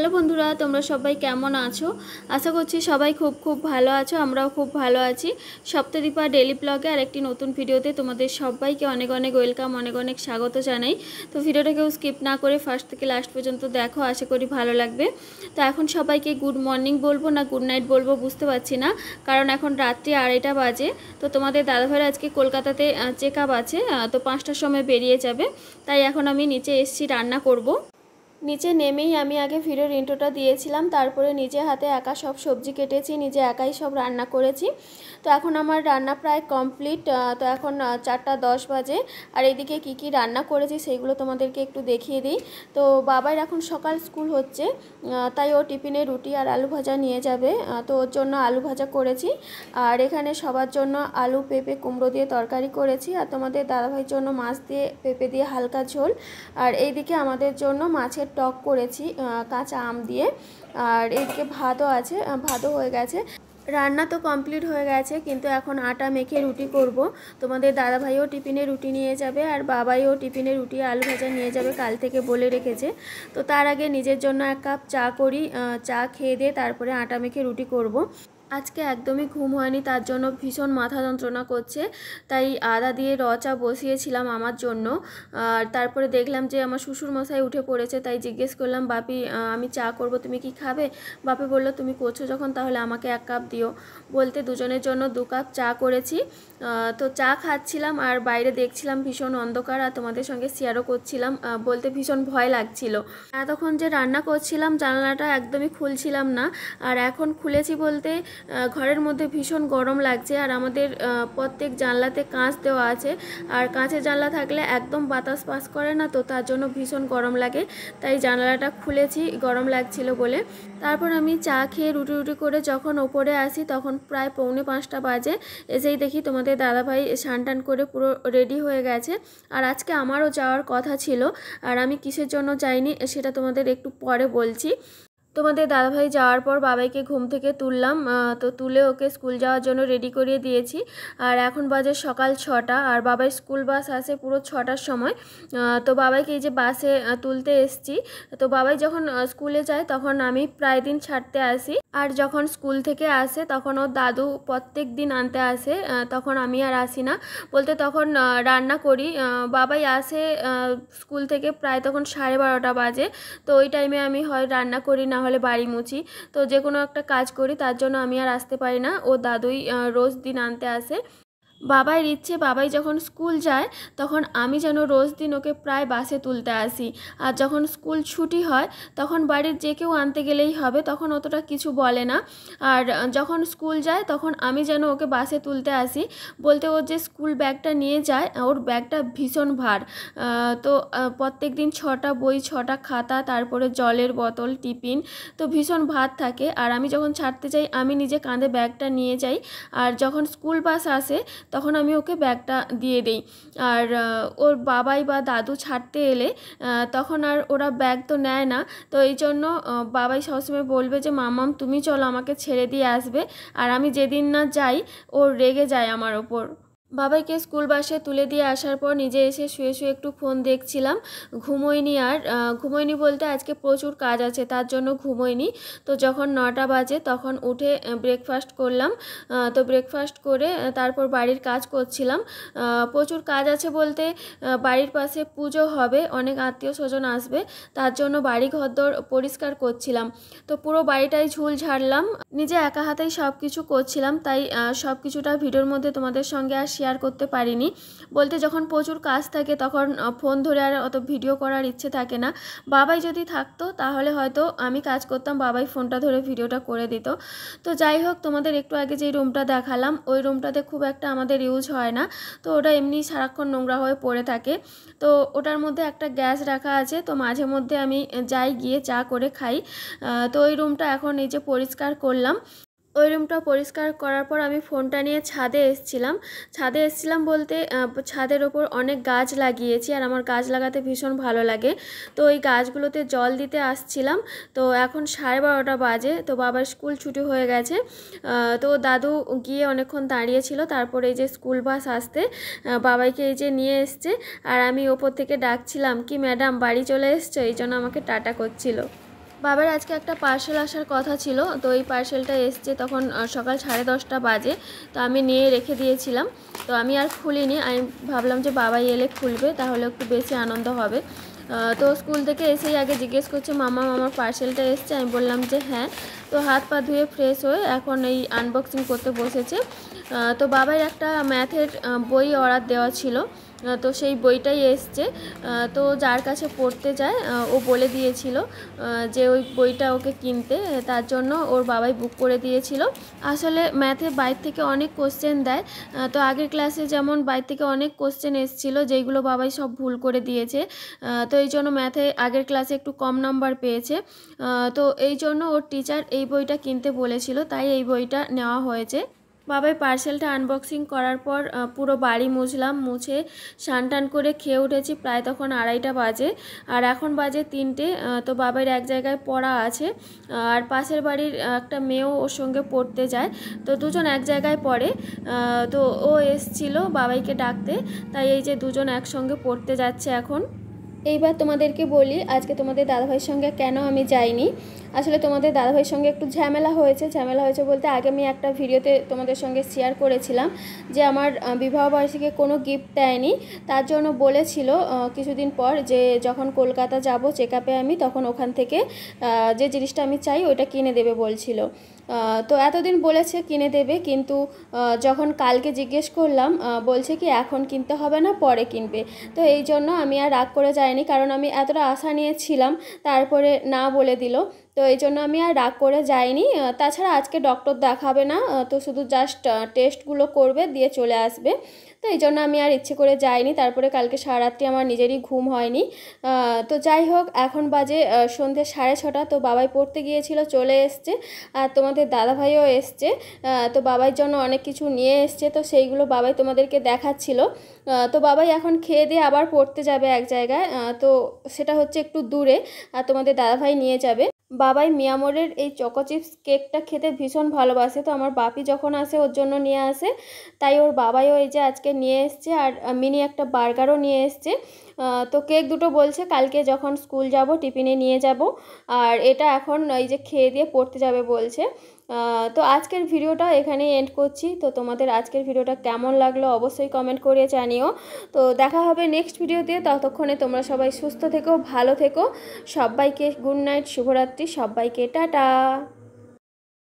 Hello বন্ধুরা, তোমরা সবাই কেমন আছো? আশা করছি সবাই খুব ভালো আছো। আমরাও খুব ভালো আছি। সপ্তদীপা ডেইলি ব্লগে আর একটি নতুন ভিডিওতে তোমাদের সবাইকে অনেক অনেক ওয়েলকাম, অনেক অনেক স্বাগত জানাই। তো ভিডিওটা কেউ স্কিপ না করে ফার্স্ট থেকে লাস্ট পর্যন্ত দেখো, আশা করি ভালো লাগবে। তো এখন সবাইকে গুড মর্নিং বলবো না গুড নাইট বলবো বুঝতে পারছি না, কারণ এখন রাত্রি 2:30 বাজে। তো তোমাদের দাদাভাইয়ের আজকে কলকাতাতে চেক আপ আছে, তো 5টার সময় বেরিয়ে যাবে। তাই এখন আমি নিচে এসেছি রান্না করব। নিচে নেমেই আমি আগে ভিডিওর ইন্ট্রোটা দিয়েছিলাম, তারপরে নিজে হাতে একা সব সবজি কেটেছি, নিজে একাই সব রান্না করেছি। তো এখন আমার রান্না প্রায় কমপ্লিট। তো এখন 4:10 বাজে। আর এদিকে কি রান্না করেছি সেইগুলো তোমাদেরকে একটু দেখিয়ে দিই। তো বাবার এখন সকাল স্কুল হচ্ছে, তাই ও টিফিনে রুটি আর আলু ভাজা নিয়ে যাবে। তো ওর জন্য আলু ভাজা করেছি। আর এখানে সবার জন্য আলু পেঁপে কুমড়ো দিয়ে তরকারি করেছি। আর তোমাদের দাদাভাইয়ের জন্য মাছ দিয়ে পেঁপে দিয়ে হালকা ঝোল। আর এইদিকে আমাদের জন্য মাছের টক করেছি কাঁচা আম দিয়ে। আর এইদিকে ভাতও আছে, ভাতও হয়ে গেছে। রান্না তো কমপ্লিট হয়ে গেছে, কিন্তু এখন আটা মেখে রুটি করব। তোমাদের দাদাভাইও টিফিনে রুটি নিয়ে যাবে, আর বাবাইও টিফিনে রুটি আলু ভাজা নিয়ে যাবে, কাল থেকে বলে রেখেছে। তো তার আগে নিজের জন্য 1 কাপ চা করি, চা খেয়ে দিয়ে তারপরে আটা মেখে রুটি করব। আজকে একদমই ঘুম হয়নি, তার জন্য ভীষণ মাথা যন্ত্রণা করছে। তাই আদা দিয়ে চা বসিয়েছিলাম আমার জন্য। আর তারপরে দেখলাম যে আমার শ্বশুরমশাই উঠে পড়েছে, তাই জিজ্ঞেস করলাম, বাপি আমি চা করব, তুমি কি খাবে? বাপি বলল, তুমি করছো যখন তাহলে আমাকে 1 কাপ দিও। বলতে দুজনের জন্য 2 কাপ চা করেছি। তো চা খাচ্ছিলাম আর বাইরে দেখছিলাম ভীষণ অন্ধকার, আর তোমাদের সঙ্গে শেয়ারও করছিলাম। বলতে ভীষণ ভয় লাগছিল। এতক্ষণ যে রান্না করছিলাম জানালাটা একদমই খুলছিলাম না, আর এখন খুলেছি বলতে ঘরের মধ্যে ভীষণ গরম লাগছে। আর আমাদের প্রত্যেক জানলাতে কাঁচ দেওয়া আছে, আর কাঁচের জানলা থাকলে একদম বাতাস পাস করে না, তো তার জন্য ভীষণ গরম লাগে। তাই জানালাটা খুলেছি গরম লাগছিল বলে। তারপর আমি চা খেয়ে রুটি করে যখন ওপরে আসি তখন প্রায় 4:45 বাজে। এসেই দেখি তোমাদের দাদাভাই স্নান করে পুরো রেডি হয়ে গেছে। আর আজকে আমারও যাওয়ার কথা ছিল, আর আমি কিসের জন্য যাইনি সেটা তোমাদের একটু পরে বলছি। তোমাদের দাদাভাই যাওয়ার পর বাবাইকে ঘুম থেকে তুললাম, তো তুলে ওকে স্কুল যাওয়ার জন্য রেডি করিয়ে দিয়েছি। আর এখন বাজে সকাল 6টা, আর বাবাই স্কুল বাস আসে পুরো 6টার সময়। তো বাবাইকে এই যে বাসে তুলতে এসছি। তো বাবাই যখন স্কুলে যায় তখন আমি প্রায় দিন ছাড়তে আসি, আর যখন স্কুল থেকে আসে তখন ওর দাদু প্রত্যেক দিন আনতে আসে, তখন আমি আর আসি না। বলতে তখন রান্না করি। বাবাই আসে স্কুল থেকে প্রায় তখন 12:30 বাজে। তো ওই টাইমে আমি হয় রান্না করি, না হলে বাড়ি মুছি। তো যে কোনো একটা কাজ করি, তার জন্য আমি আর আসতে পারি না। ও দাদুই রোজ দিন আনতে আসে। বাবাইয়ের ইচ্ছে বাবাই যখন স্কুল যায় তখন আমি যেন রোজ দিন ওকে প্রায় বাসে তুলতে আসি। আর যখন স্কুল ছুটি হয় তখন বাড়ির যে কেউ আনতে গেলেই হবে, তখন অতটা কিছু বলে না। আর যখন স্কুল যায় তখন আমি যেন ওকে বাসে তুলতে আসি। বলতে ওর যে স্কুল ব্যাগটা নিয়ে যায়, ওর ব্যাগটা ভীষণ ভার। তো প্রত্যেক দিন 6টা বই, 6টা খাতা, তারপরে জলের বোতল, টিফিন, তো ভীষণ ভার থাকে। আর আমি যখন ছাড়তে যাই আমি নিজে কাঁধে ব্যাগটা নিয়ে যাই, আর যখন স্কুল বাস আসে তখন আমি ওকে ব্যাগটা দিয়ে দিই। আর ওর বাবাই বা দাদু ছাড়তে এলে তখন আর ওরা ব্যাগ তো নেয় না। তো এই জন্য বাবাই সবসময় বলবে যে মাম্মাম তুমি চলো, আমাকে ছেড়ে দিয়ে আসবে। আর আমি যেদিন না যাই ও রেগে যায় আমার ওপর। বাবাইকে স্কুল বাসে তুলে দিয়ে আসার পর নিজে এসে শুয়ে একটু ফোন দেখছিলাম। ঘুমোইনি, আর ঘুমোইনি বলতে আজকে প্রচুর কাজ আছে তার জন্য ঘুমোইনি। তো যখন 9টা বাজে তখন উঠে ব্রেকফাস্ট করলাম। তো ব্রেকফাস্ট করে তারপর বাড়ির কাজ করছিলাম। প্রচুর কাজ আছে বলতে বাড়ির পাশে পুজো হবে, অনেক আত্মীয় স্বজন আসবে, তার জন্য বাড়ি ঘরদোর পরিষ্কার করছিলাম। তো পুরো বাড়িটাই ঝুল ঝাড়লাম, নিজে একা হাতেই সব কিছু করছিলাম। তাই সব কিছুটা ভিডিওর মধ্যে তোমাদের সঙ্গে আর শেয়ার করতে পারিনি। বলতে যখন প্রচুর কাজ থাকে তখন ফোন ধরে আর অত ভিডিও করার ইচ্ছে থাকে না। বাবাই যদি থাকতো তাহলে হয়তো আমি কাজ করতাম, বাবাই ফোনটা ধরে ভিডিওটা করে দিত। তো যাই হোক, তোমাদের একটু আগে যেই রুমটা দেখালাম ওই রুমটাতে খুব একটা আমাদের ইউজ হয় না। তো ওটা এমনি সারাক্ষণ নোংরা হয়ে পড়ে থাকে। তো ওটার মধ্যে একটা গ্যাস রাখা আছে, তো মাঝে মধ্যে আমি যাই, গিয়ে চা করে খাই। তো ওই রুমটা এখন এই যে পরিষ্কার করলাম। ওই রুমটা পরিষ্কার করার পর আমি ফোনটা নিয়ে ছাদে এসেছিলাম বলতে ছাদের ওপর অনেক গাছ লাগিয়েছি, আর আমার গাছ লাগাতে ভীষণ ভালো লাগে। তো ওই গাছগুলোতে জল দিতে আসছিলাম। তো এখন 12:30 বাজে, তো বাবার স্কুল ছুটি হয়ে গেছে। তো দাদু গিয়ে অনেকক্ষণ দাঁড়িয়েছিল, তারপরে এই যে স্কুল বাস আসতে বাবাইকে এই যে নিয়ে এসছে। আর আমি ওপর থেকে ডাকছিলাম কি ম্যাডাম বাড়ি চলে এসছো, এই জন্য আমাকে টাটা করছিল। বাবার আজকে একটা পার্সেল আসার কথা ছিল, তো এই পার্সেলটা এসছে তখন সকাল 10:30 বাজে। তো আমি নিয়ে রেখে দিয়েছিলাম, তো আমি আর খুলিনি। আমি ভাবলাম যে বাবাই এলে খুলবে, তাহলে একটু বেশি আনন্দ হবে। তো স্কুল থেকে এসেই আগে জিজ্ঞেস করছে, মামা আমার পার্সেলটা এসছে? আমি বললাম যে হ্যাঁ। তো হাত পা ধুয়ে ফ্রেশ হয়ে এখন এই আনবক্সিং করতে বসেছে। তো বাবার একটা ম্যাথের বই অর্ডার দেওয়া ছিল, তো সেই বইটাই এসছে। তো যার কাছে পড়তে যায় ও বলে দিয়েছিল যে ওই বইটা ওকে কিনতে, তার জন্য ওর বাবাই বুক করে দিয়েছিল। আসলে ম্যাথে বাইরে থেকে অনেক কোশ্চেন দেয়, তো আগের ক্লাসে যেমন বাইরে থেকে অনেক কোশ্চেন এসেছিলো যেইগুলো বাবাই সব ভুল করে দিয়েছে। তো এই জন্য ম্যাথে আগের ক্লাসে একটু কম নাম্বার পেয়েছে। তো এই জন্য ওর টিচার এই বইটা কিনতে বলেছিল, তাই এই বইটা নেওয়া হয়েছে। বাবাই পার্সেলটা আনবক্সিং করার পর পুরো বাড়ি মুছলাম, মুছে স্নান টান করে খেয়ে উঠেছি। প্রায় তখন 2:30 বাজে, আর এখন বাজে 3টে। তো বাবার এক জায়গায় পড়া আছে, আর পাশের বাড়ির একটা মেয়েও ওর সঙ্গে পড়তে যায়, তো দুজন এক জায়গায় পড়ে। তো ও এসছিল বাবাইকে ডাকতে, তাই এই যে দুজন একসঙ্গে পড়তে যাচ্ছে এখন। এইবার তোমাদেরকে বলি আজকে তোমাদের দাদাভাইয়ের সঙ্গে কেন আমি যাইনি। আসলে তোমাদের দাদাভাইয়ের সঙ্গে একটু ঝামেলা হয়েছে বলতে আগে আমি একটা ভিডিওতে তোমাদের সঙ্গে শেয়ার করেছিলাম যে আমার বিবাহবার্ষিকী কোনো গিফট দেয়নি। তার জন্য বলেছিল কিছুদিন পর যে যখন কলকাতা যাব চেকআপে আমি, তখন ওখান থেকে যে জিনিসটা আমি চাই ওইটা কিনে দেবে বলছিল। তো এতদিন বলেছে কিনে দেবে, কিন্তু যখন কালকে জিজ্ঞেস করলাম বলছে কি এখন কিনতে হবে না, পরে কিনবে। তো এই জন্য আমি আর রাগ করে যাইনি, কারণ আমি এতটা আশা নিয়েছিলাম, তারপরে না বলে দিল। তো এই জন্য আমি আর রাগ করে যাইনি। তাছাড়া আজকে ডক্টর দেখাবে না, তো শুধু জাস্ট টেস্টগুলো করবে, দিয়ে চলে আসবে। তো এই জন্য আমি আর ইচ্ছে করে যাইনি। তারপরে কালকে সারারাত্রি আমার নিজেরই ঘুম হয়নি। তো যাই হোক, এখন বাজে সন্ধ্যে 6:30। তো বাবাই পড়তে গিয়েছিল, চলে এসছে, আর তোমাদের দাদাভাইও এসছে। তো বাবার জন্য অনেক কিছু নিয়ে এসছে, তো সেইগুলো বাবাই তোমাদেরকে দেখাচ্ছিল। তো বাবাই এখন খেয়ে দিয়ে আবার পড়তে যাবে এক জায়গায়, তো সেটা হচ্ছে একটু দূরে, আর তোমাদের দাদাভাই নিয়ে যাবে। বাবাই মিয়ামোরের এই চকো চিপস কেকটা খেতে ভীষণ ভালোবাসে, তো আমার বাপি যখন আসে ওর জন্য নিয়ে আসে, তাই ওর বাবাইও এই যে আজকে নিয়ে এসছে, আর মিনি একটা বার্গারও নিয়ে এসছে। তো কেক দুটো বলছে কালকে যখন স্কুল যাব টিফিনে নিয়ে যাব, আর এটা এখন এই যে খেয়ে দিয়ে পড়তে যাবে বলছে। তো আজকের ভিডিওটা এখানেই এন্ড করছি। তো তোমাদের আজকের ভিডিওটা কেমন লাগলো অবশ্যই কমেন্ট করে জানিও। তো দেখা হবে নেক্সট ভিডিওতে, ততক্ষণে তোমরা সবাই সুস্থ থেকো, ভালো থেকো। সবাইকে গুড নাইট, শুভরাত্রি, সবাইকে টাটা।